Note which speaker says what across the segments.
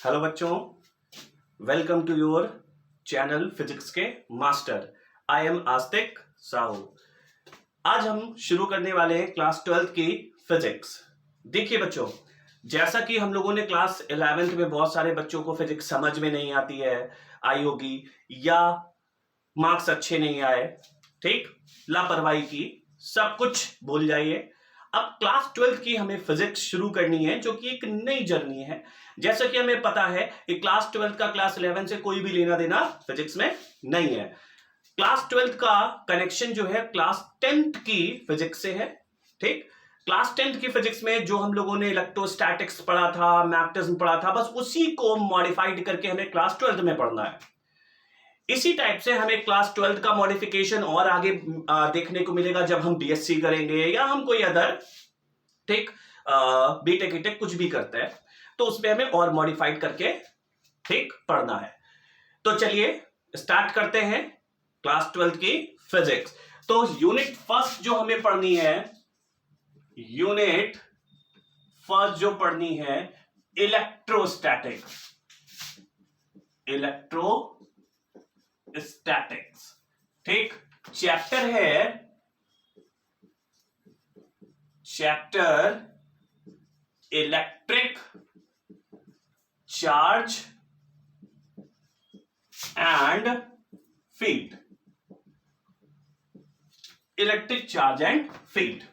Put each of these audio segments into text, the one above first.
Speaker 1: Hello बच्चों, welcome to your channel physics के master. I am Astik Sahu. आज हम शुरू करने वाले हैं क्लास 12th की फिजिक्स। देखिए बच्चों, जैसा कि हम लोगों ने क्लास 11th में बहुत सारे बच्चों को फिजिक्स समझ में नहीं आती है, आई होगी, या मार्क्स अच्छे नहीं आए, ठीक, लापरवाही की, सब कुछ भूल जाइए। अब क्लास 12th की हमें फिजिक्स शुरू करनी है, जो कि एक नई जर्नी है। जैसा कि हमें पता है कि क्लास 12th का क्लास 11 से कोई भी लेना देना फिजिक्स में नहीं है। क्लास 12th का कनेक्शन जो है क्लास 10th की फिजिक्स से है, ठीक। क्लास 10th की फिजिक्स में जो हम लोगों ने इलेक्ट्रोस्टैटिक्स पढ़ा था, मैग्नेटिज्म पढ़ा था, बस उसी को मॉडिफाइड करके हमें क्लास 12th में पढ़ना है। इसी टाइप से हमें क्लास 12th का मॉडिफिकेशन और आगे देखने को मिलेगा जब हम बीएससी करेंगे या हम कोई अदर, ठीक, बीटेक कुछ भी करते हैं, तो उसमें हमें और मॉडिफाइड करके, ठीक, पढ़ना है। तो चलिए स्टार्ट करते हैं क्लास 12th की फिजिक्स। तो यूनिट फर्स्ट जो हमें पढ़नी है, यूनिट फर्स्ट जो पढ़नी है, इलेक्ट्रोस्टैटिक, इलेक्ट्रोस्टैटिक्स, ठीक। चैप्टर है chapter electric charge and field, electric charge and field.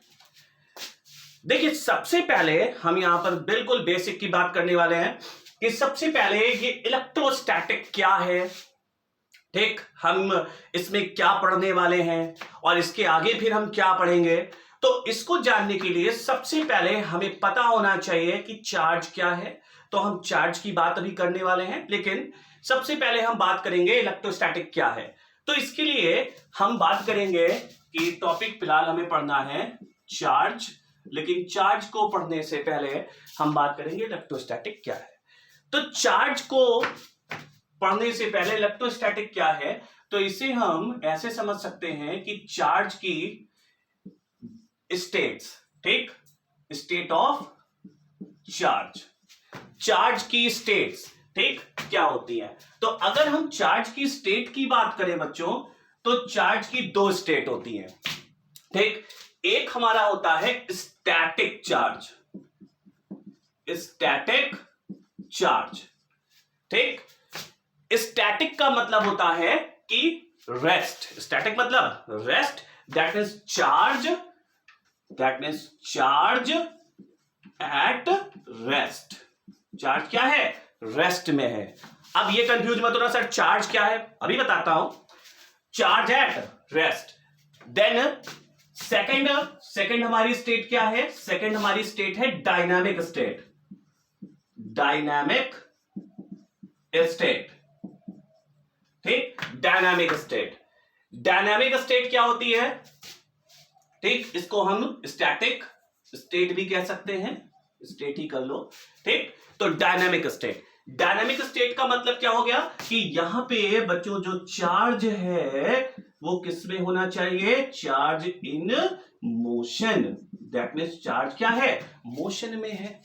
Speaker 1: देखिए, सबसे पहले हम यहां पर बिल्कुल बेसिक की बात करने वाले हैं कि सबसे पहले ये इलेक्ट्रोस्टैटिक क्या है, ठीक, हम इसमें क्या पढ़ने वाले हैं और इसके आगे फिर हम क्या पढ़ेंगे। तो इसको जानने के लिए सबसे पहले हमें पता होना चाहिए कि चार्ज क्या है। तो हम चार्ज की बात अभी करने वाले हैं, लेकिन सबसे पहले हम बात करेंगे इलेक्ट्रोस्टैटिक क्या है। तो इसके लिए हम बात करेंगे कि टॉपिक फिलहाल हमें पढ़ना है चार्ज, लेकिन चार्ज को पढ़ने से पहले हम बात करेंगे इलेक्ट्रोस्टैटिक क्या है। तो चार्ज को पढ़ने से पहले इलेक्ट्रोस्टैटिक क्या है, तो इसे हम ऐसे समझ सकते हैं कि चार्ज की स्टेट्स, ठीक, स्टेट ऑफ चार्ज, चार्ज की स्टेट्स, ठीक, क्या होती है। तो अगर हम चार्ज की स्टेट की बात करें बच्चों, तो चार्ज की दो स्टेट होती हैं, ठीक। एक हमारा होता है स्टैटिक चार्ज, स्टैटिक चार्ज, ठीक। स्टैटिक का मतलब होता है कि रेस्ट, स्टैटिक मतलब rest, that means charge at rest. Charge क्या है? रेस्ट में है। अब ये कंफ्यूज मत होना सर, चार्ज क्या है, अभी बताता हूं। Charge at rest. Then second हमारी स्टेट क्या है? सेकंड हमारी स्टेट है डायनामिक स्टेट, डायनामिक स्टेट, ठीक, डायनामिक स्टेट। डायनामिक स्टेट क्या होती है, ठीक, इसको हम स्टैटिक स्टेट भी कह सकते हैं, स्टेट ही कर लो, ठीक। तो डायनामिक स्टेट, डायनामिक स्टेट का मतलब क्या हो गया कि यहां पे बच्चों जो चार्ज है वो किस में होना चाहिए? Charge in motion, that means charge क्या है? मोशन में है।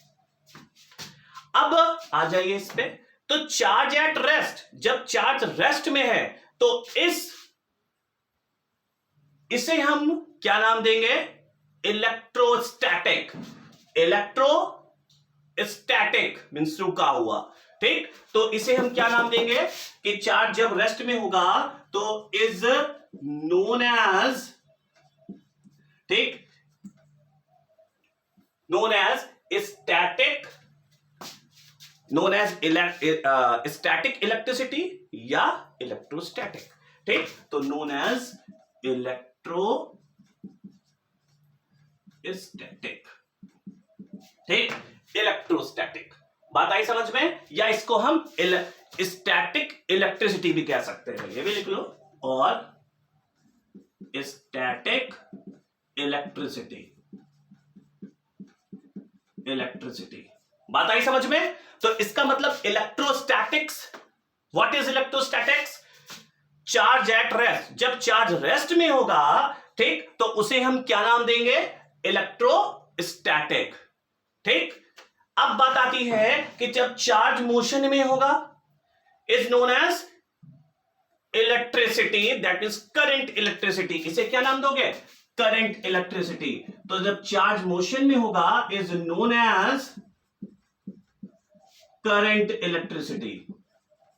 Speaker 1: अब आ जाइए इस पे। तो चार्ज एट रेस्ट, जब चार्ज रेस्ट में है तो इसे हम क्या नाम देंगे? इलेक्ट्रोस्टैटिक, इलेक्ट्रोस्टैटिक मीन्स रुका हुआ, ठीक। तो इसे हम क्या नाम देंगे कि चार्ज जब रेस्ट में होगा तो इज नोन एज, ठीक, known as static, known as static electricity या इलेक्ट्रोस्टैटिक, ठीक। तो नोन एज इलेक्ट्रोस्टैटिक, ठीक, इलेक्ट्रोस्टैटिक। बात आई समझ में? या इसको हम स्टैटिक इलेक्ट्रिसिटी भी कह सकते हैं, ये भी लिख लो, और स्टैटिक इलेक्ट्रिसिटी, इलेक्ट्रिसिटी। बात आई समझ में? तो इसका मतलब electrostatics, what is electrostatics? Charge at rest, जब चार्ज रेस्ट में होगा, ठीक, तो उसे हम क्या नाम देंगे? इलेक्ट्रोस्टैटिक, ठीक। अब बात आती है कि जब चार्ज मोशन में होगा, is known as electricity, that is current electricity. इसे क्या नाम दोगे? Current electricity. तो जब चार्ज मोशन में होगा is known as current electricity,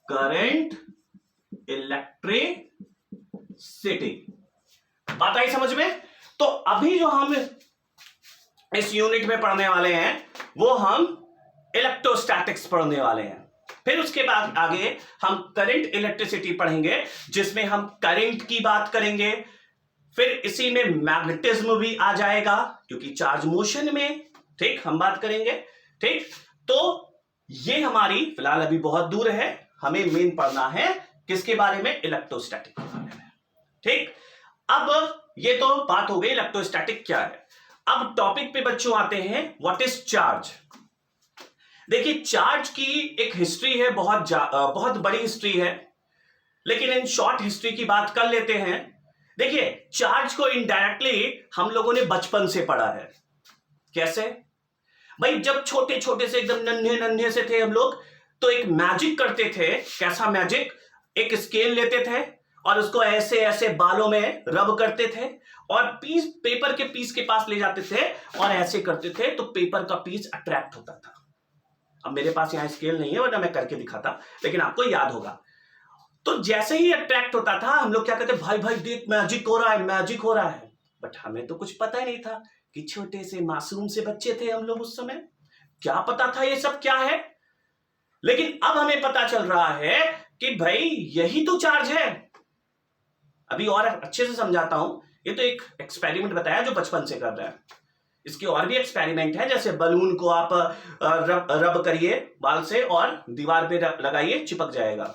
Speaker 1: current electricity. बात आई समझ में? तो अभी जो हम इस यूनिट में पढ़ने वाले हैं वो हम इलेक्ट्रोस्टैटिक्स पढ़ने वाले हैं। फिर उसके बाद आगे हम करंट इलेक्ट्रिसिटी पढ़ेंगे, जिसमें हम करंट की बात करेंगे। फिर इसी में मैग्नेटिज्म भी आ जाएगा, क्योंकि चार्ज मोशन में, ठीक, हम बात करेंगे। ठीक, तो ये हमारी फिलहाल अभी बहुत दूर है, हमें मेन पढ़ना है किसके बारे में? इलेक्ट्रोस्टैटिक के बारे में। ठीक, अब ये तो बात हो गई इलेक्ट्रोस्टैटिक क्या है। अब टॉपिक पे बच्चों आते हैं, व्हाट इज चार्ज। देखिए, चार्ज की एक हिस्ट्री है, बहुत बड़ी हिस्ट्री है, लेकिन इन शॉर्ट हिस्ट्री की बात कर लेते हैं। देखिए, चार्ज को इनडायरेक्टली हम लोगों ने बचपन से पढ़ा है। कैसे भाई? जब छोटे छोटे से एकदम नन्हे नन्हे से थे हम लोग, तो एक मैजिक करते थे। कैसा मैजिक? एक स्केल लेते थे और उसको ऐसे ऐसे बालों में रब करते थे और पेपर के पीस के पास ले जाते थे और ऐसे करते थे, तो पेपर का पीस अट्रैक्ट होता था। अब मेरे पास यहां स्केल नहीं है, वरना मैं करके दिखाता, लेकिन आपको याद होगा। तो जैसे ही अट्रैक्ट होता था, हम लोग क्या कहते? भाई भाई देख, मैजिक हो रहा है, मैजिक हो रहा है। बट हमें तो कुछ पता ही नहीं था कि छोटे से मासूम से बच्चे थे हम लोग उस समय, क्या पता था ये सब क्या है। लेकिन अब हमें पता चल रहा है कि भाई यही तो चार्ज है। अभी और अच्छे से समझाता हूं। ये तो एक एक्सपेरिमेंट बताया जो बचपन से कर रहा है। इसके और भी एक्सपेरिमेंट है, जैसे बलून को आप रब करिए बाल से और दीवार पे लगाइए, चिपक जाएगा।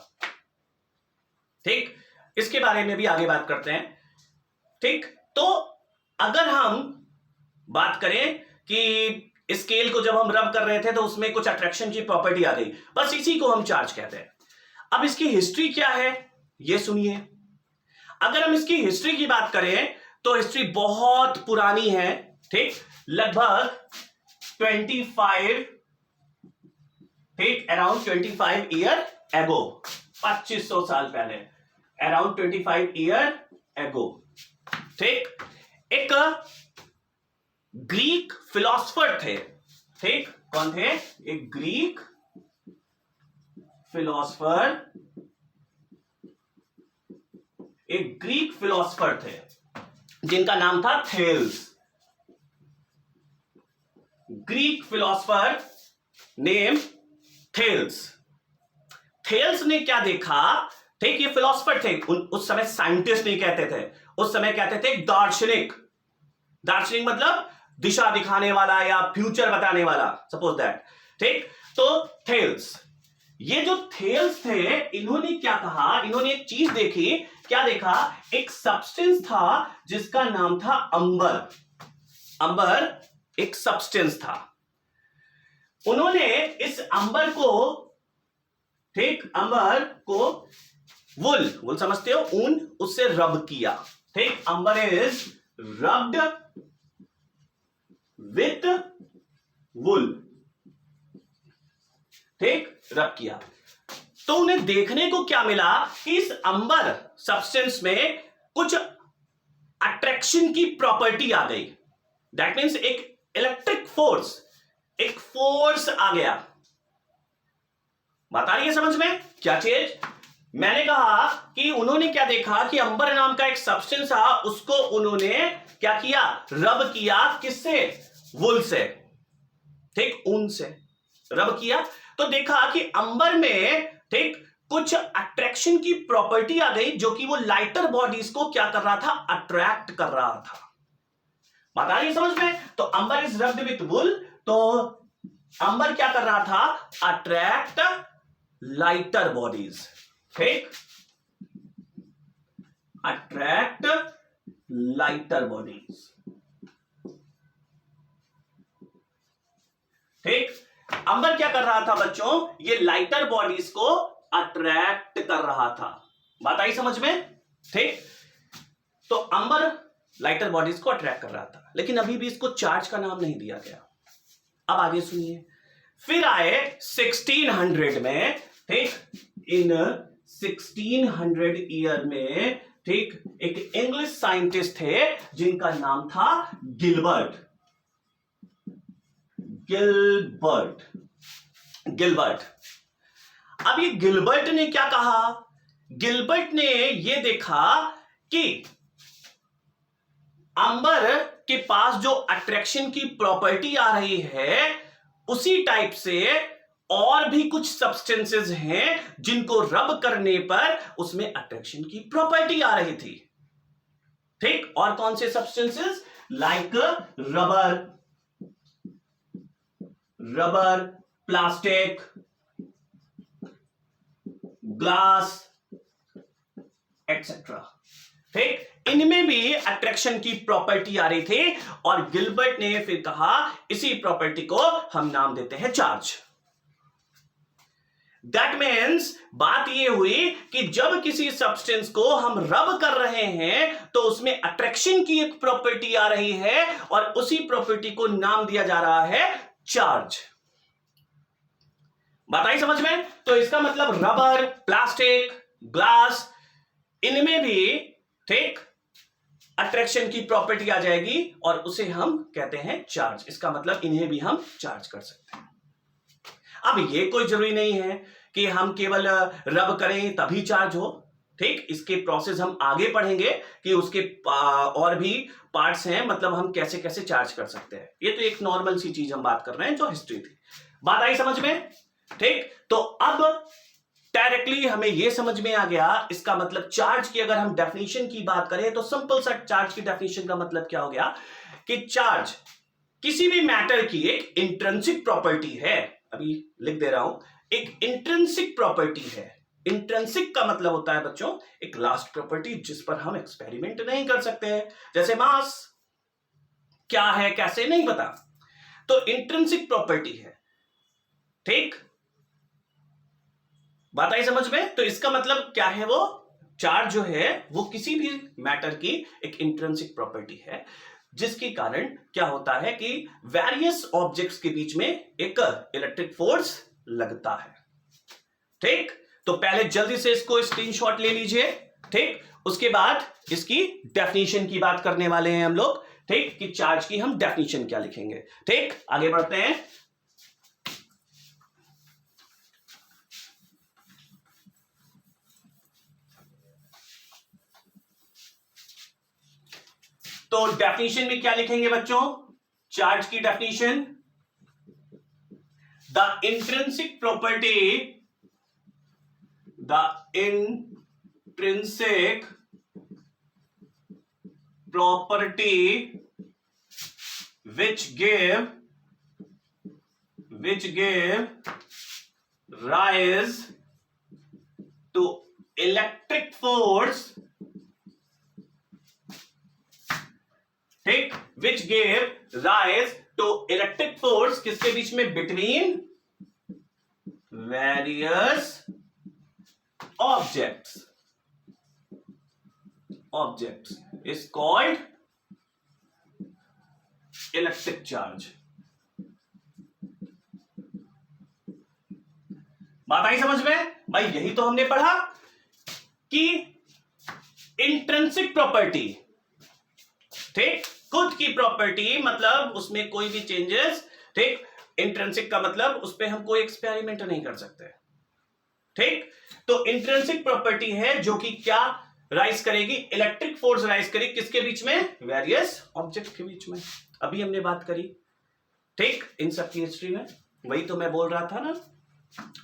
Speaker 1: ठीक, इसके बारे में भी आगे बात करते हैं। ठीक, तो अगर हम बात करें कि स्केल को जब हम रब कर रहे थे तो उसमें कुछ अट्रैक्शन की प्रॉपर्टी आ गई, बस इसी को हम चार्ज कहते हैं। अब इसकी हिस्ट्री क्या है ये सुनिए। अगर हम इसकी हिस्ट्री की बात करें तो हिस्ट्री बहुत पुरानी है। ठीक, लगभग 25, ठीक, अराउंड 25 ईयर एगो, 2500 साल पहले, अराउंड 25 ईयर एगो। ठीक, एक ग्रीक फिलोसफर थे। ठीक, कौन थे? एक ग्रीक फिलोसफर, एक ग्रीक फिलोसफर थे जिनका नाम था Thales. Greek philosopher name Thales. Thales ने क्या देखा? ठीक, ये फिलोसफर थे, उस समय साइंटिस्ट नहीं कहते थे, उस समय कहते थे दार्शनिक। दार्शनिक मतलब दिशा दिखाने वाला या फ्यूचर बताने वाला, सपोज दैट। ठीक, तो थेल्स, ये जो थेल्स थे, इन्होंने क्या कहा? इन्होंने एक चीज देखी। क्या देखा? एक सब्सटेंस था जिसका नाम था अंबर। अंबर एक सब्सटेंस था। उन्होंने इस अंबर को, ठीक, अंबर को वुल समझते हो, ऊन, उससे रब किया। ठीक, अंबर इज रब्ड विथ वुल। ठीक, रब किया। तो उन्हें देखने को क्या मिला कि इस अंबर सब्सटेंस में कुछ अट्रैक्शन की प्रॉपर्टी आ गई। दैट मीन्स एक इलेक्ट्रिक फोर्स, एक फोर्स आ गया। बात आ रही है समझ में? क्या चीज? मैंने कहा कि उन्होंने क्या देखा कि अंबर नाम का एक सब्सटेंस था, उसको उन्होंने क्या किया? रब किया। किससे? वुल से, ठीक, ऊन से रब किया। तो देखा कि अंबर में, ठीक, कुछ अट्रैक्शन की प्रॉपर्टी आ गई, जो कि वो लाइटर बॉडीज को क्या कर रहा था? अट्रैक्ट कर रहा था। बात आ रही है समझ में? तो अंबर इज रब्ड विथ वुल, तो अंबर क्या कर रहा था? Attract lighter bodies. ठीक, अट्रैक्ट लाइटर बॉडीज। ठीक, अंबर क्या कर रहा था बच्चों? ये लाइटर बॉडीज को अट्रैक्ट कर रहा था। बात आई समझ में? ठीक, तो अंबर लाइटर बॉडीज को अट्रैक्ट कर रहा था, लेकिन अभी भी इसको चार्ज का नाम नहीं दिया गया। अब आगे सुनिए। फिर आए 1600 में, ठीक, इन 1600 ईयर में, ठीक, एक इंग्लिश साइंटिस्ट थे जिनका नाम था गिलबर्ट। गिलबर्ट। अब ये गिलबर्ट ने क्या कहा? गिलबर्ट ने ये देखा कि अंबर के पास जो अट्रैक्शन की प्रॉपर्टी आ रही है, उसी टाइप से और भी कुछ सब्सटेंसेस हैं जिनको रब करने पर उसमें अट्रैक्शन की प्रॉपर्टी आ रही थी। ठीक, और कौन से substances? Like rubber, plastic, glass etcetera. ठीक, इनमें भी अट्रैक्शन की प्रॉपर्टी आ रही थी और गिलबर्ट ने फिर कहा इसी प्रॉपर्टी को हम नाम देते हैं चार्ज। दैट मीन्स बात यह हुई कि जब किसी सब्सटेंस को हम रब कर रहे हैं तो उसमें अट्रैक्शन की एक प्रॉपर्टी आ रही है और उसी प्रॉपर्टी को नाम दिया जा रहा है चार्ज। बात आई समझ में? तो इसका मतलब रबर, प्लास्टिक, ग्लास, इनमें भी, ठीक, अट्रैक्शन की प्रॉपर्टी आ जाएगी और उसे हम कहते हैं चार्ज। इसका मतलब इन्हें भी हम चार्ज कर सकते हैं। अब ये कोई जरूरी नहीं है कि हम केवल रब करें तभी चार्ज हो। ठीक, इसके प्रोसेस हम आगे पढ़ेंगे कि उसके और भी पार्ट्स हैं, मतलब हम कैसे कैसे चार्ज कर सकते हैं। ये तो एक नॉर्मल सी चीज हम बात कर रहे हैं जो हिस्ट्री थी। बात आई समझ में? ठीक, तो अब डायरेक्टली हमें यह समझ में आ गया। इसका मतलब चार्ज की अगर हम डेफिनेशन की बात करें तो सिंपल सा चार्ज की डेफिनेशन का मतलब क्या हो गया कि चार्ज किसी भी मैटर की एक इंट्रिंसिक प्रॉपर्टी है। अभी लिख दे रहा हूं, एक इंट्रिंसिक प्रॉपर्टी है। इंट्रिंसिक का मतलब होता है बच्चों एक लास्ट प्रॉपर्टी जिस पर हम एक्सपेरिमेंट नहीं कर सकते हैं, जैसे मास क्या है कैसे नहीं पता, तो इंट्रिंसिक प्रॉपर्टी है। ठीक, बात आई समझ में? तो इसका मतलब क्या है? वो चार्ज जो है वो किसी भी मैटर की एक इंट्रिंसिक प्रॉपर्टी है जिसके कारण क्या होता है कि वेरियस ऑब्जेक्ट्स के बीच में एक इलेक्ट्रिक फोर्स लगता है। ठीक, तो पहले जल्दी से इसको स्क्रीनशॉट ले लीजिए। ठीक, उसके बाद इसकी डेफिनेशन की बात करने वाले हैं हम लोग। ठीक, कि चार्ज की हम डेफिनेशन क्या लिखेंगे। ठीक, आगे बढ़ते हैं। तो डेफिनेशन में क्या लिखेंगे बच्चों? चार्ज की definition, the intrinsic property which give rise to electric force, ठीक, which gave rise to electric force किसके बीच में? between various objects is called electric charge। बात आई समझ में? भाई यही तो हमने पढ़ा कि इंट्रिंसिक प्रॉपर्टी, ठीक, खुद की प्रॉपर्टी, मतलब उसमें कोई भी चेंजेस, ठीक, इंट्रिंसिक का मतलब उस पर हम कोई एक्सपेरिमेंट नहीं कर सकते। ठीक, तो इंट्रिंसिक प्रॉपर्टी है जो कि क्या राइज करेगी? इलेक्ट्रिक फोर्स राइज करेगी किसके बीच में? वेरियस ऑब्जेक्ट के बीच में। अभी हमने बात करी, ठीक, इन सब की हिस्ट्री में, वही तो मैं बोल रहा था ना।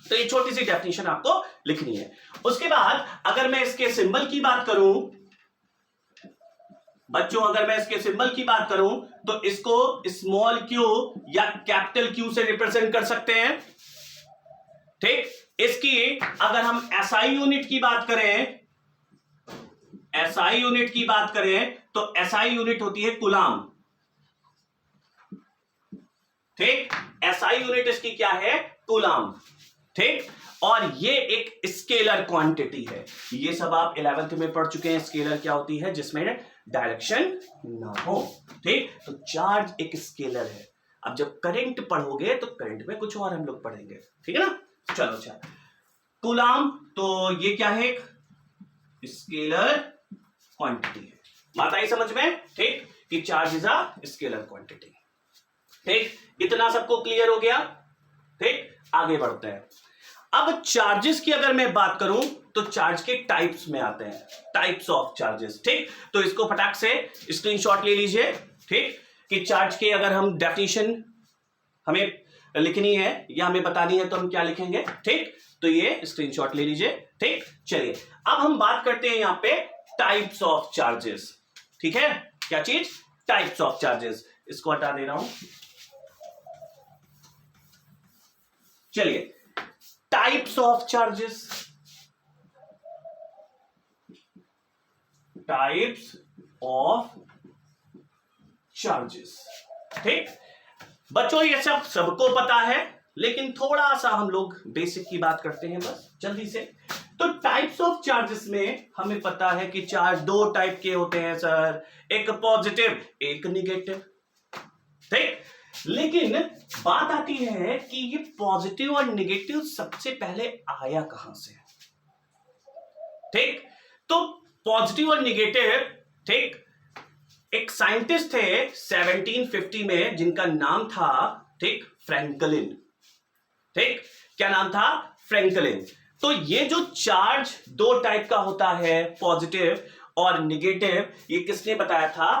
Speaker 1: तो ये छोटी सी डेफिनेशन आपको लिखनी है। उसके बाद अगर मैं इसके सिंबल की बात करूं बच्चों, अगर मैं इसके सिंबल की बात करूं तो इसको स्मॉल क्यू या कैपिटल क्यू से रिप्रेजेंट कर सकते हैं। ठीक, इसकी अगर हम एसआई यूनिट की बात करें, तो एसआई यूनिट होती है कूलाम। ठीक, एसआई यूनिट इसकी क्या है? कूलाम। ठीक, और ये एक स्केलर क्वांटिटी है। ये सब आप 11th में पढ़ चुके हैं। स्केलर क्या होती है? जिसमें डायरेक्शन ना हो। ठीक, तो चार्ज एक स्केलर है। अब जब करंट पढ़ोगे तो करंट में कुछ और हम लोग पढ़ेंगे, ठीक है ना। चलो अच्छा, कूलाम, तो ये क्या है, स्केलर क्वांटिटी है। बात आई समझ में, ठीक, कि charge is a scalar quantity. ठीक, इतना सबको क्लियर हो गया। ठीक, आगे बढ़ते हैं। अब चार्जेस की अगर मैं बात करूं तो चार्ज के टाइप्स में आते हैं, टाइप्स ऑफ चार्जेस। ठीक, तो इसको फटाक से स्क्रीनशॉट ले लीजिए। ठीक, कि चार्ज के अगर हम डेफिनेशन हमें लिखनी है या हमें बतानी है तो हम क्या लिखेंगे। ठीक, तो ये स्क्रीनशॉट ले लीजिए। ठीक, चलिए अब हम बात करते हैं यहां पे टाइप्स ऑफ चार्जेस। ठीक है, क्या चीज, टाइप्स ऑफ चार्जेस। इसको हटा दे रहा हूं। चलिए, types of charges, types of charges. ठीक, बच्चों ये सब सबको पता है, लेकिन थोड़ा सा हम लोग बेसिक की बात करते हैं बस जल्दी से। तो टाइप्स ऑफ चार्जेस में हमें पता है कि चार्ज दो टाइप के होते हैं सर, एक पॉजिटिव एक निगेटिव। ठीक, लेकिन बात आती है कि ये पॉजिटिव और निगेटिव सबसे पहले आया कहां से। ठीक, तो पॉजिटिव और निगेटिव, ठीक, एक साइंटिस्ट थे 1750 में जिनका नाम था, ठीक, फ्रैंकलिन। ठीक, क्या नाम था, फ्रैंकलिन। तो ये जो चार्ज दो टाइप का होता है, पॉजिटिव और निगेटिव, ये किसने बताया था,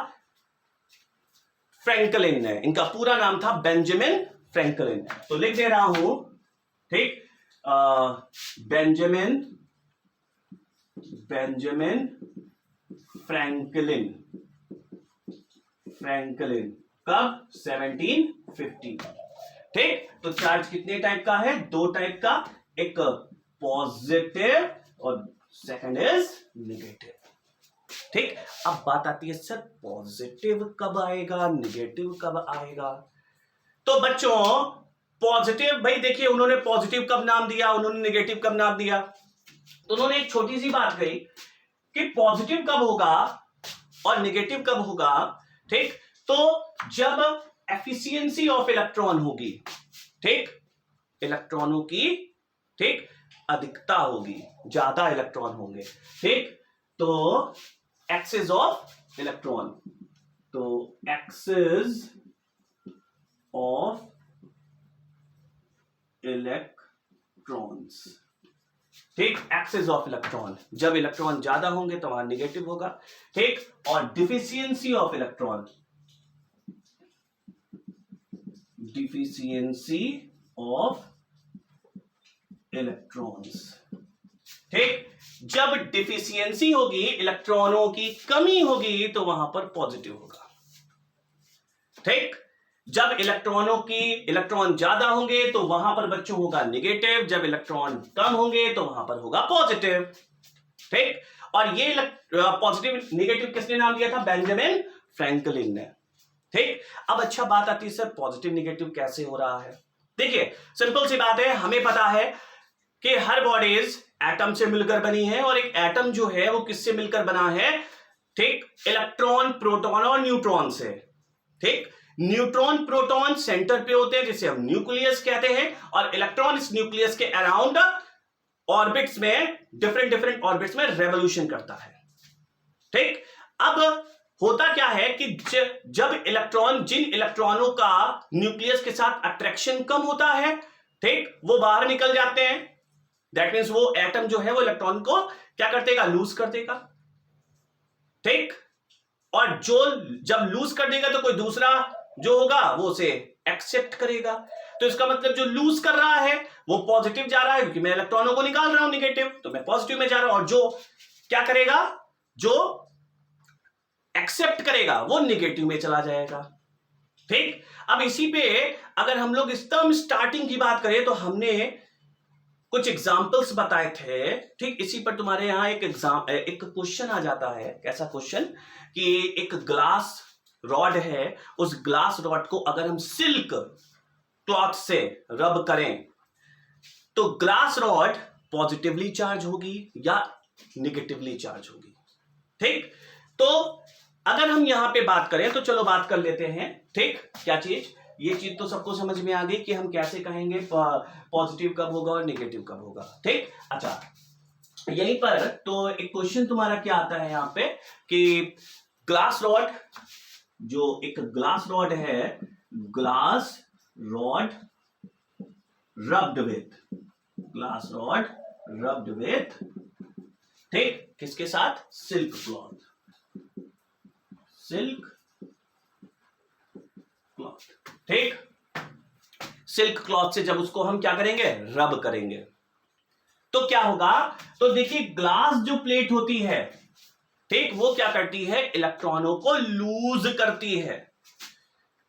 Speaker 1: फ्रैंकलिन ने। इनका पूरा नाम था बेंजामिन फ्रैंकलिन। तो लिख दे रहा हूं, ठीक, बेंजामिन फ्रैंकलिन। कब, 1750। ठीक, तो चार्ज कितने टाइप का है, दो टाइप का, एक पॉजिटिव और सेकंड इज निगेटिव। ठीक, अब बात आती है सर पॉजिटिव कब आएगा, निगेटिव कब आएगा। तो बच्चों पॉजिटिव, भाई देखिए उन्होंने पॉजिटिव कब नाम दिया, उन्होंने निगेटिव कब नाम दिया। तो उन्होंने एक छोटी सी बात कही कि पॉजिटिव कब होगा और निगेटिव कब होगा। ठीक, तो जब एफिशिएंसी ऑफ इलेक्ट्रॉन होगी, ठीक, इलेक्ट्रॉनों की, ठीक, अधिकता होगी, ज्यादा इलेक्ट्रॉन होंगे। ठीक, तो एक्सेस ऑफ इलेक्ट्रॉन, तो एक्सेस ऑफ इलेक्ट्रॉन्स। ठीक, एक्सेस ऑफ इलेक्ट्रॉन, जब इलेक्ट्रॉन ज्यादा होंगे तो वहां निगेटिव होगा। ठीक, और deficiency of electron, deficiency of electrons. ठीक, जब डिफिशियंसी होगी, इलेक्ट्रॉनों की कमी होगी, तो वहां पर पॉजिटिव होगा। ठीक, जब इलेक्ट्रॉन ज्यादा होंगे तो वहां पर बच्चों होगा निगेटिव, जब इलेक्ट्रॉन कम होंगे तो वहां पर होगा पॉजिटिव। ठीक, और ये पॉजिटिव निगेटिव किसने नाम दिया था, बेंजामिन फ्रैंकलिन ने। ठीक, अब अच्छा बात आती है सर पॉजिटिव निगेटिव कैसे हो रहा है। देखिए सिंपल सी बात है, हमें पता है कि हर बॉडीज एटम से मिलकर बनी है, और एक एटम जो है वो किससे मिलकर बना है, ठीक, इलेक्ट्रॉन, प्रोटॉन और न्यूट्रॉन से। ठीक, न्यूट्रॉन प्रोटॉन सेंटर पे होते हैं जिसे हम न्यूक्लियस कहते हैं, और इलेक्ट्रॉन इस न्यूक्लियस के अराउंड ऑर्बिट्स में, डिफरेंट ऑर्बिट्स में रेवोल्यूशन करता है। ठीक, अब होता क्या है कि जब इलेक्ट्रॉन, जिन इलेक्ट्रॉनों का न्यूक्लियस के साथ अट्रैक्शन कम होता है, ठीक, वो बाहर निकल जाते हैं। दैट मीन्स वो एटम जो है वो इलेक्ट्रॉन को क्या कर देगा, लूज कर देगा। ठीक, और जो जब लूज कर देगा तो कोई दूसरा जो होगा वो उसे एक्सेप्ट करेगा। तो इसका मतलब जो लूज कर रहा है वो पॉजिटिव जा रहा है, क्योंकि मैं इलेक्ट्रॉनों को निकाल रहा हूं निगेटिव, तो मैं पॉजिटिव में जा रहा हूं, और जो क्या करेगा, जो एक्सेप्ट करेगा वो निगेटिव में चला जाएगा। ठीक, अब इसी पे अगर हम लोग एकदम स्टार्टिंग की बात करें तो हमने कुछ एग्जाम्पल्स बताए थे। ठीक, इसी पर तुम्हारे यहां एक क्वेश्चन आ जाता है। कैसा क्वेश्चन, कि एक ग्लास रॉड है, उस ग्लास रॉड को अगर हम सिल्क क्लॉथ से रब करें तो ग्लास रॉड पॉजिटिवली चार्ज होगी या निगेटिवली चार्ज होगी। ठीक, तो अगर हम यहां पे बात करें तो चलो बात कर लेते हैं। ठीक, क्या चीज, ये चीज तो सबको समझ में आ गई कि हम कैसे कहेंगे पॉजिटिव कब होगा और नेगेटिव कब होगा। ठीक, अच्छा यहीं पर तो एक क्वेश्चन तुम्हारा क्या आता है यहाँ पे कि ग्लास रॉड, जो एक ग्लास रॉड है, glass rod rubbed with, glass rod rubbed with, ठीक, किसके साथ? सिल्क क्लॉथ, सिल्क क्लॉथ, ठीक। सिल्क क्लॉथ से जब उसको हम क्या करेंगे? रब करेंगे, तो क्या होगा? तो देखिए ग्लास जो प्लेट होती है, ठीक, वो क्या करती है? इलेक्ट्रॉनों को लूज करती है।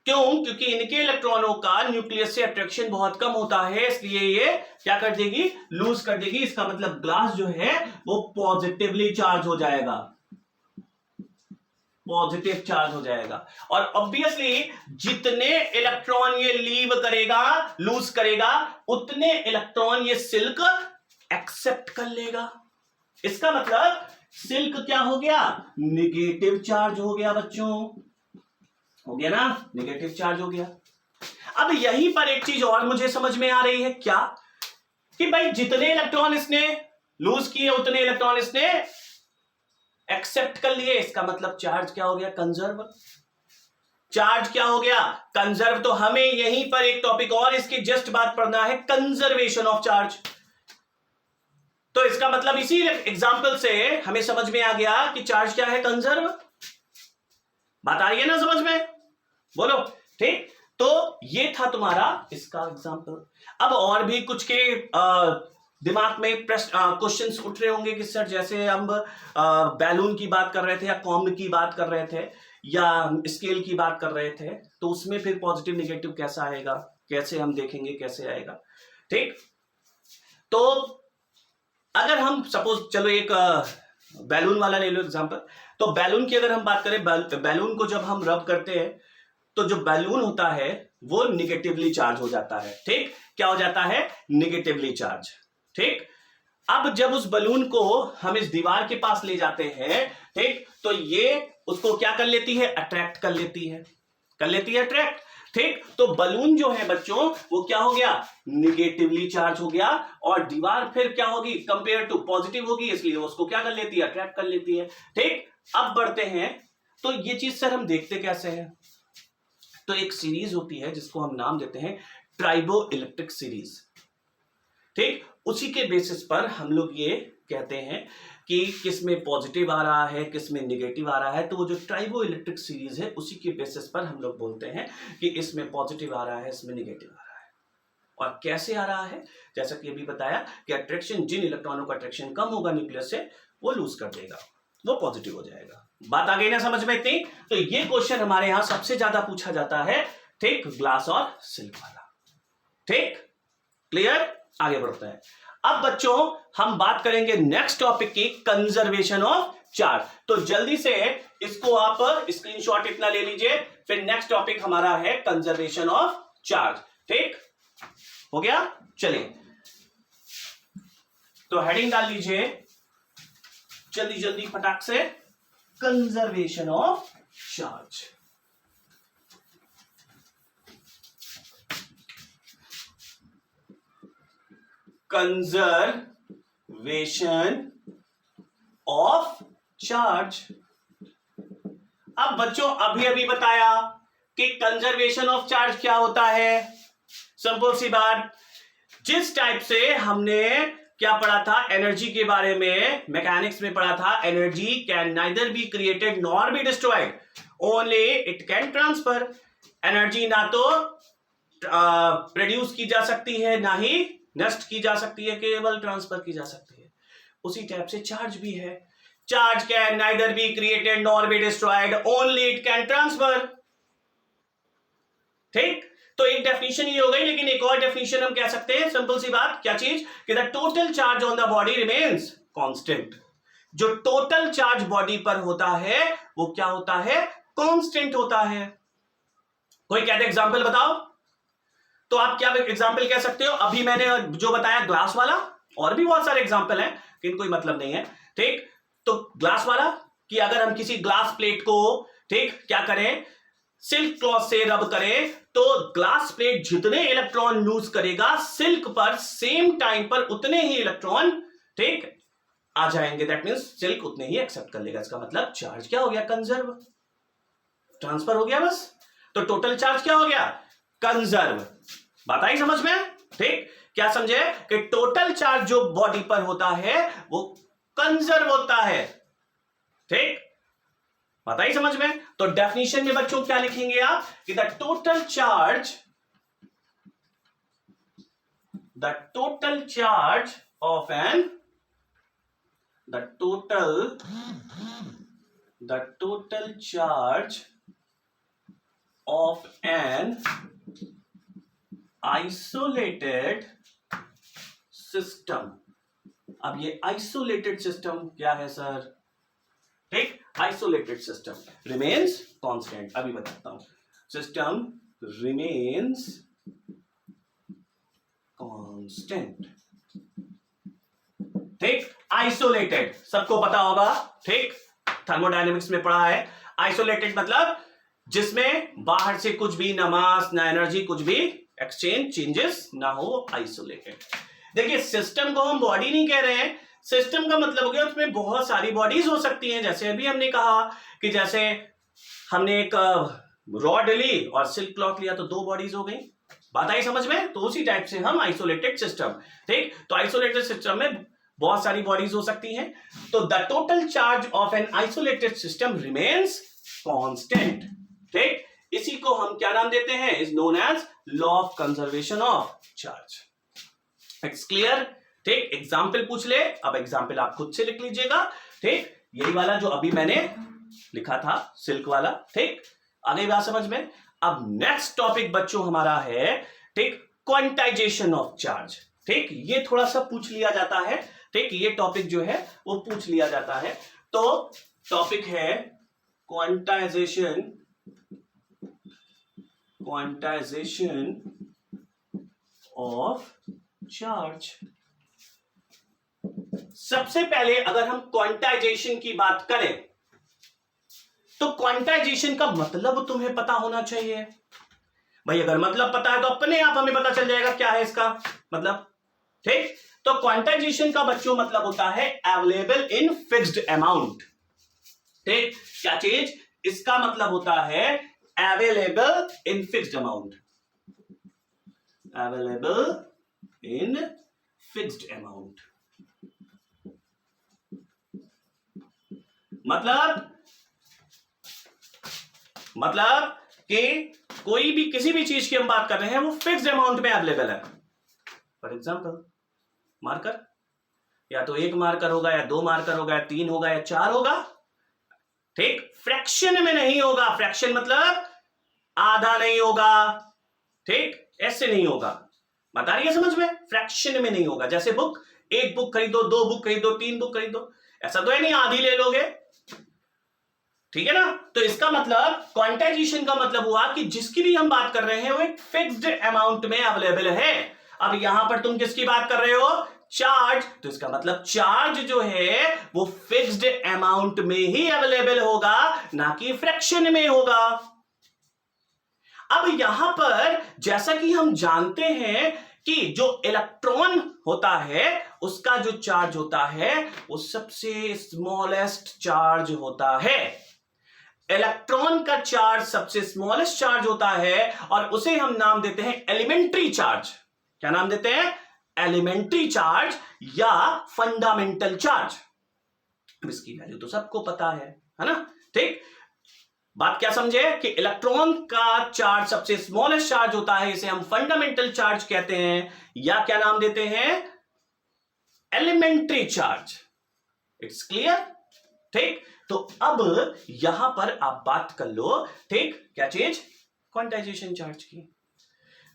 Speaker 1: क्यों? क्योंकि इनके इलेक्ट्रॉनों का न्यूक्लियस से अट्रैक्शन बहुत कम होता है, इसलिए ये क्या कर देगी? लूज कर देगी। इसका मतलब ग्लास जो है वो पॉजिटिवली चार्ज हो जाएगा, पॉजिटिव चार्ज हो जाएगा। और ऑब्वियसली जितने इलेक्ट्रॉन ये लीव करेगा, लूज करेगा, उतने इलेक्ट्रॉन ये सिल्क एक्सेप्ट कर लेगा। इसका मतलब सिल्क क्या हो गया? निगेटिव चार्ज हो गया बच्चों, हो गया ना? निगेटिव चार्ज हो गया। अब यहीं पर एक चीज और मुझे समझ में आ रही है, क्या? कि भाई जितने इलेक्ट्रॉन इसने लूज किए उतने इलेक्ट्रॉन इसने एक्सेप्ट कर लिए। इसका मतलब चार्ज क्या हो गया? कंजर्व। चार्ज क्या हो गया? कंजर्व। तो हमें यहीं पर एक टॉपिक और इसकी जस्ट बात पढ़ना है, कंजर्वेशन ऑफ चार्ज। तो इसका मतलब इसी एग्जाम्पल से हमें समझ में आ गया कि चार्ज क्या है? कंजर्व। बात आ रही है ना समझ में? बोलो, ठीक। तो ये था तुम्हारा इसका एग्जाम्पल। अब और भी कुछ के दिमाग में क्वेश्चंस उठ रहे होंगे कि सर जैसे हम बैलून की बात कर रहे थे या कॉम्ब की बात कर रहे थे या स्केल की बात कर रहे थे, तो उसमें फिर पॉजिटिव नेगेटिव कैसा आएगा, कैसे हम देखेंगे कैसे आएगा। ठीक, तो अगर हम सपोज चलो एक बैलून वाला ले लो एग्जांपल। तो बैलून की अगर हम बात करें, बैलून को जब हम रब करते हैं तो जो बैलून होता है वो निगेटिवली चार्ज हो जाता है। ठीक, क्या हो जाता है? Negatively charge. ठीक, अब जब उस बलून को हम इस दीवार के पास ले जाते हैं, ठीक, तो ये उसको क्या कर लेती है? अट्रैक्ट कर लेती है, कर लेती है अट्रैक्ट। ठीक, तो बलून जो है बच्चों वो क्या हो गया? निगेटिवली चार्ज हो गया। और दीवार फिर क्या होगी? कंपेयर टू पॉजिटिव होगी, इसलिए उसको क्या कर लेती है? अट्रैक्ट कर लेती है। ठीक, अब बढ़ते हैं। तो ये चीज सर हम देखते कैसे हैं? तो एक सीरीज होती है जिसको हम नाम देते हैं ट्राइबो इलेक्ट्रिक सीरीज। ठीक, उसी के बेसिस पर हम लोग ये कहते हैं कि किस में पॉजिटिव आ रहा है, किस में नेगेटिव आ रहा है। तो वो जो ट्राइबो इलेक्ट्रिक सीरीज है उसी के बेसिस पर हम लोग बोलते हैं कि इसमें पॉजिटिव आ रहा है, इसमें नेगेटिव आ रहा है। और कैसे आ रहा है? जैसा कि अभी बताया कि अट्रैक्शन, जिन इलेक्ट्रॉनों का अट्रैक्शन कम होगा न्यूक्लियस से, वो लूज कर देगा, वो पॉजिटिव हो जाएगा। बात आ गई ना समझ में इतनी? तो ये क्वेश्चन हमारे यहां सबसे ज्यादा पूछा जाता है, ठीक, ग्लास और सिल्क वाला। ठीक, क्लियर? आगे बढ़ते हैं। अब बच्चों हम बात करेंगे नेक्स्ट टॉपिक की, कंजर्वेशन ऑफ चार्ज। तो जल्दी से इसको आप स्क्रीनशॉट इतना ले लीजिए, फिर नेक्स्ट टॉपिक हमारा है कंजर्वेशन ऑफ चार्ज। ठीक, हो गया? चलिए तो हेडिंग डाल लीजिए जल्दी जल्दी फटाक से, conservation of charge. Conservation of charge. अब बच्चों अभी अभी बताया कि कंजर्वेशन ऑफ चार्ज क्या होता है। सिंपल सी बात, जिस टाइप से हमने क्या पढ़ा था एनर्जी के बारे में, मैकेनिक्स में पढ़ा था, energy can neither be created nor be destroyed, only it can transfer. Energy ना तो प्रोड्यूस की जा सकती है, ना ही नष्ट की जा सकती है, केवल ट्रांसफर की जा सकती है। उसी टाइप से चार्ज भी है। Charge can neither be created nor be destroyed, only it can transfer. ठीक, तो एक डेफिनेशन ये हो गई, लेकिन एक और डेफिनेशन हम कह सकते हैं, सिंपल सी बात, क्या चीज? कि the total charge on the body remains constant. जो टोटल चार्ज बॉडी पर होता है वो क्या होता है? कांस्टेंट होता है। कोई कहते एग्जांपल बताओ, तो आप क्या एग्जांपल कह सकते हो? अभी मैंने जो बताया ग्लास वाला, और भी बहुत सारे एग्जांपल हैं लेकिन कोई मतलब नहीं है। ठीक, तो ग्लास वाला कि अगर हम किसी ग्लास प्लेट को, ठीक, क्या करें, सिल्क क्लॉथ से रब करें तो ग्लास प्लेट जितने इलेक्ट्रॉन लूज करेगा सिल्क पर सेम टाइम पर उतने ही इलेक्ट्रॉन ठीक आ जाएंगे। दैट मींस सिल्क उतने ही एक्सेप्ट कर लेगा। इसका मतलब चार्ज क्या हो गया? कंजर्व, ट्रांसफर हो गया बस। तो टोटल चार्ज क्या हो गया? कंजर्व। बात आई समझ में? ठीक, क्या समझे कि टोटल चार्ज जो बॉडी पर होता है वो कंजर्व होता है। ठीक, बात आई समझ में? तो डेफिनेशन में बच्चों क्या लिखेंगे आप कि the total charge of an the total charge of an isolated system। अब ये आइसोलेटेड सिस्टम क्या है सर? ठीक, आइसोलेटेड सिस्टम रिमेन्स कांस्टेंट। अभी बताता हूं। System remains constant. ठीक, आइसोलेटेड सबको पता होगा। ठीक, थर्मोडायनेमिक्स में पढ़ा है। आइसोलेटेड मतलब जिसमें बाहर से कुछ भी ना मास ना एनर्जी कुछ भी एक्सचेंज चेंजेस ना हो, आइसोलेटेड। देखिए सिस्टम को हम बॉडी नहीं कह रहे हैं। सिस्टम का मतलब हो गया उसमें बहुत सारी बॉडीज हो सकती हैं। जैसे अभी हमने कहा कि जैसे हमने एक रॉड ली और सिल्क क्लॉथ लिया तो दो बॉडीज हो गई। बात आई समझ में? तो उसी टाइप से हम आइसोलेटेड सिस्टम। ठीक, तो आइसोलेटेड सिस्टम में बहुत सारी बॉडीज हो सकती हैं। तो the total charge of an isolated system remains constant. ठीक, इसी को हम क्या नाम देते हैं? Is known as law of conservation of charge. It's clear? ठीक, एग्जाम्पल पूछ ले। अब एग्जाम्पल आप खुद से लिख लीजिएगा। ठीक, यही वाला जो अभी मैंने लिखा था सिल्क वाला। ठीक, आ गई बात समझ में? अब नेक्स्ट टॉपिक बच्चों हमारा है ठीक क्वांटाइजेशन ऑफ चार्ज। ठीक, ये थोड़ा सा पूछ लिया जाता है। ठीक, ये टॉपिक जो है वो पूछ लिया जाता है। तो टॉपिक है क्वांटाइजेशन ऑफ चार्ज। सबसे पहले अगर हम क्वांटाइजेशन की बात करें तो क्वांटाइजेशन का मतलब तुम्हें पता होना चाहिए भाई। अगर मतलब पता है तो अपने आप हमें पता चल जाएगा क्या है इसका मतलब। ठीक, तो क्वांटाइजेशन का बच्चों मतलब होता है अवेलेबल इन फिक्स्ड अमाउंट। ठीक, क्या चीज? इसका मतलब होता है available in fixed amount. Available in fixed amount मतलब कि कोई भी किसी भी चीज की हम बात कर रहे हैं वो फिक्स्ड अमाउंट में अवेलेबल है। फॉर एग्जाम्पल मार्कर, या तो एक मार्कर होगा या दो मार्कर होगा या तीन होगा या चार होगा। ठीक, फ्रैक्शन में नहीं होगा। फ्रैक्शन मतलब आधा नहीं होगा। ठीक, ऐसे नहीं होगा। बता रही है समझ में? फ्रैक्शन में नहीं होगा। जैसे बुक, एक बुक खरीदो, दो बुक खरीदो, तीन बुक खरीदो, ऐसा तो है नहीं आधी ले लोगे। ठीक है ना? तो इसका मतलब क्वांटाइजेशन का मतलब हुआ कि जिसकी भी हम बात कर रहे हैं वो एक फिक्स्ड अमाउंट में अवेलेबल है। अब यहां पर तुम किसकी बात कर रहे हो? चार्ज। तो इसका मतलब चार्ज जो है वो फिक्स्ड अमाउंट में ही अवेलेबल होगा, ना कि फ्रैक्शन में होगा। अब यहां पर जैसा कि हम जानते हैं कि जो इलेक्ट्रॉन होता है उसका जो चार्ज होता है वो सबसे स्मॉलेस्ट चार्ज होता है। इलेक्ट्रॉन का चार्ज सबसे स्मॉलेस्ट चार्ज होता है और उसे हम नाम देते हैं एलिमेंट्री चार्ज। क्या नाम देते हैं? एलिमेंट्री चार्ज या फंडामेंटल चार्ज। इसकी वैल्यू तो सबको पता है ना? ठीक, बात क्या समझे कि इलेक्ट्रॉन का चार्ज सबसे स्मॉलेस्ट चार्ज होता है, इसे हम फंडामेंटल चार्ज कहते हैं या क्या नाम देते हैं? Elementary charge. It's clear? ठीक, तो अब यहां पर आप बात कर लो। ठीक, क्या चीज? क्वांटाइजेशन चार्ज की।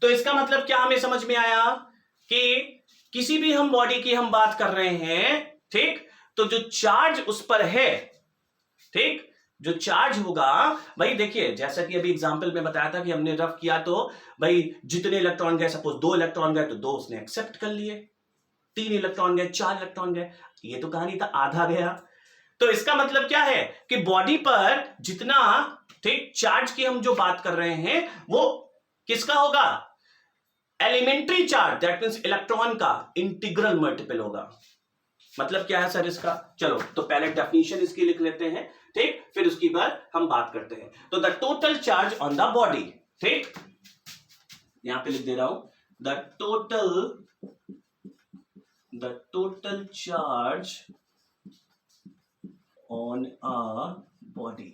Speaker 1: तो इसका मतलब क्या हमें समझ में आया कि किसी भी हम बॉडी की हम बात कर रहे हैं। ठीक, तो जो चार्ज उस पर है, ठीक, जो चार्ज होगा भाई, देखिए जैसा कि अभी एग्जांपल में बताया था कि हमने रफ किया तो भाई जितने इलेक्ट्रॉन गए, सपोज 2 इलेक्ट्रॉन गए तो 2 उसने एक्सेप्ट कर लिए, 3 इलेक्ट्रॉन गए, 4 इलेक्ट्रॉन गए, ये तो कहानी था आधा गया। तो इसका मतलब क्या है कि बॉडी पर जितना ठीक चार्ज की हम जो बात कर रहे हैं वो किसका होगा, elementary charge, that means electron का इंटीग्रल मल्टीपल होगा। मतलब क्या है सर इसका, चलो तो पहले डेफिनेशन इसकी लिख लेते हैं, ठीक, फिर उसके बाद हम बात करते हैं। तो the total charge on the body, ठीक, यहां पे लिख दे रहा हूं, the total charge on a body,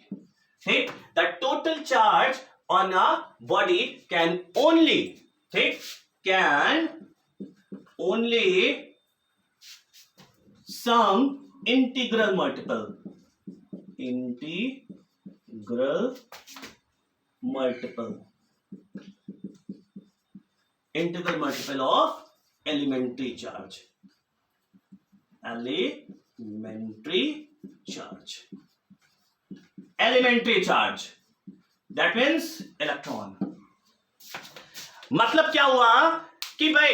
Speaker 1: ठीक, the total charge on a body can only, ठीक, can only some integral multiple of elementary charge, that means electron। मतलब क्या हुआ कि भाई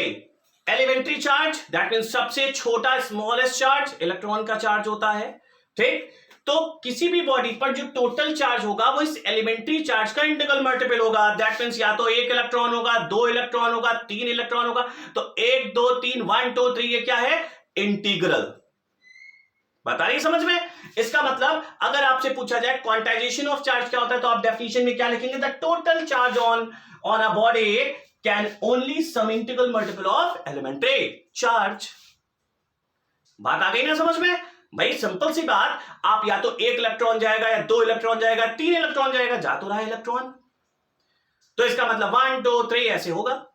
Speaker 1: एलिमेंट्री चार्ज दैट मींस सबसे छोटा स्मॉलेस्ट चार्ज इलेक्ट्रॉन का चार्ज होता है, ठीक, तो किसी भी बॉडी पर जो टोटल चार्ज होगा वो इस एलिमेंट्री चार्ज का इंटीग्रल मल्टीपल होगा। दैट मींस या तो 1 इलेक्ट्रॉन होगा, 2 इलेक्ट्रॉन होगा, 3 इलेक्ट्रॉन होगा। तो 1 2 3 1 2 3 ये क्या है, इंटीग्रल। बता रही समझ में। इसका मतलब अगर आपसे पूछा जाए क्वांटाइजेशन ऑफ चार्ज क्या होता है तो आप डेफिनेशन में क्या लिखेंगे, the total charge on a body can only some integral multiple of elementary charge. बात आ गई ना समझ में भाई, सिंपल सी बात। आप या तो 1 इलेक्ट्रॉन जाएगा या 2 इलेक्ट्रॉन जाएगा, 3 इलेक्ट्रॉन जाएगा, जा तो रहा है इलेक्ट्रॉन, तो इसका मतलब 1 2 3 ऐसे होगा,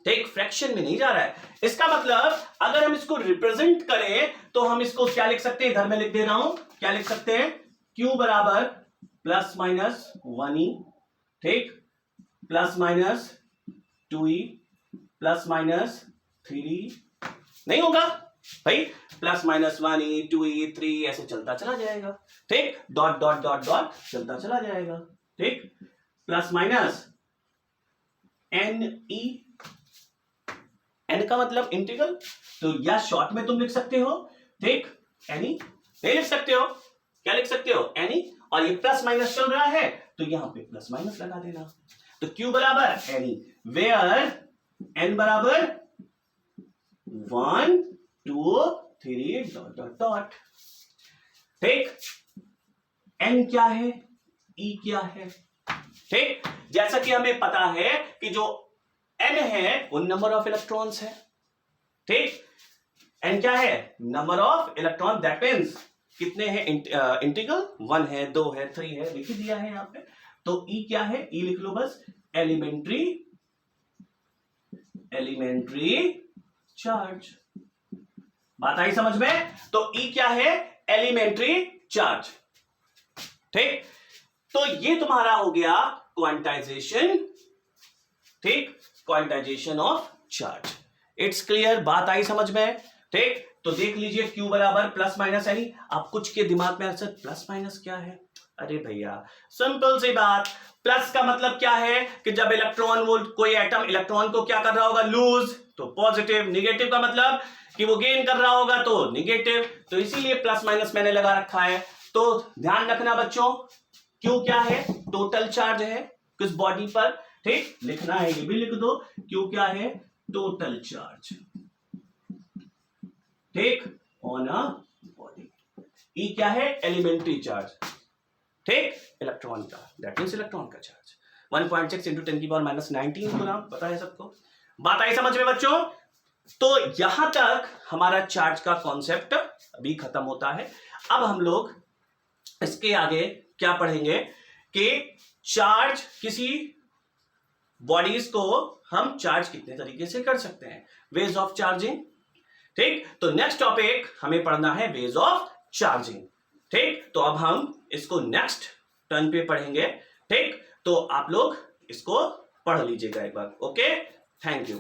Speaker 1: ठीक, फ्रैक्शन में नहीं जा रहा है। इसका मतलब अगर हम इसको रिप्रेजेंट करें तो हम इसको क्या लिख सकते हैं, इधर मैं लिख दे रहा हूं, क्या लिख सकते हैं, Q बराबर प्लस माइनस 1E, ठीक, plus minus 2E plus minus 3E। नहीं होगा भाई, प्लस माइनस 1E 2E 3 ऐसे चलता चला जाएगा, ठीक, डॉट डॉट डॉट डॉट चलता चला जाएगा, ठीक, प्लस माइनस NE, N का मतलब इंटीग्रल, तो या शॉर्ट में तुम लिख सकते हो, ठीक, NE, नहीं लिख सकते हो, क्या लिख सकते हो, NE, और ये प्लस माइनस चल रहा है तो यहां पे प्लस माइनस लगा देना। तो Q बराबर NE वेयर N बराबर 1 2 3 डॉट डॉट डॉट, ठीक, N क्या है, E क्या है, ठीक, जैसा कि हमें पता है कि जो N है वो नंबर ऑफ इलेक्ट्रॉन्स है, ठीक, N क्या है, number of electron, that means कितने हैं, इंटीग्रल 1 है 2 है 3 है, लिख दिया है यहां पे। तो E क्या है, E लिख लो बस, एलिमेंट्री चार्ज। बात आई समझ में। तो E क्या है, एलिमेंट्री चार्ज, ठीक, तो ये तुम्हारा हो गया क्वांटाइजेशन, ठीक, quantization of charge. It's clear, बात आई समझ में, ठीक। तो देख लीजिए Q बराबर प्लस माइनस NE। आप कुछ के दिमाग में सर प्लस माइनस क्या है, अरे भैया सिंपल सी बात, प्लस का मतलब क्या है कि जब इलेक्ट्रॉन, वो कोई एटम इलेक्ट्रॉन को क्या कर रहा होगा, लूज, तो पॉजिटिव, निगेटिव का मतलब कि वो गेन कर रहा होगा तो निगेटिव, तो इसीलिए प्लस माइनस मैंने लगा रखा है। तो ध्यान रखना बच्चों, Q क्या है, टोटल चार्ज है किस बॉडी पर, ठीक, लिखना है ये भी लिख दो, Q क्या है, टोटल चार्ज, ठीक, ऑन अ बॉडी। E क्या है, एलिमेंट्री चार्ज, ठीक, इलेक्ट्रॉन का, दैट मींस इलेक्ट्रॉन का चार्ज 1.6 × 10⁻⁻19 गुना, पता है सबको। बात आई समझ में बच्चों। तो यहां तक हमारा चार्ज का कॉन्सेप्ट अभी खत्म होता है। अब हम लोग इसके आगे क्या पढ़ेंगे कि चार्ज, किसी बॉडीज को हम चार्ज कितने तरीके से कर सकते हैं, वेज ऑफ चार्जिंग, ठीक। तो नेक्स्ट टॉपिक हमें पढ़ना है वेज ऑफ चार्जिंग, ठीक। तो अब हम इसको नेक्स्ट टर्न पे पढ़ेंगे, ठीक। तो आप लोग इसको पढ़ लीजिएगा एक बार, ओके, थैंक यू।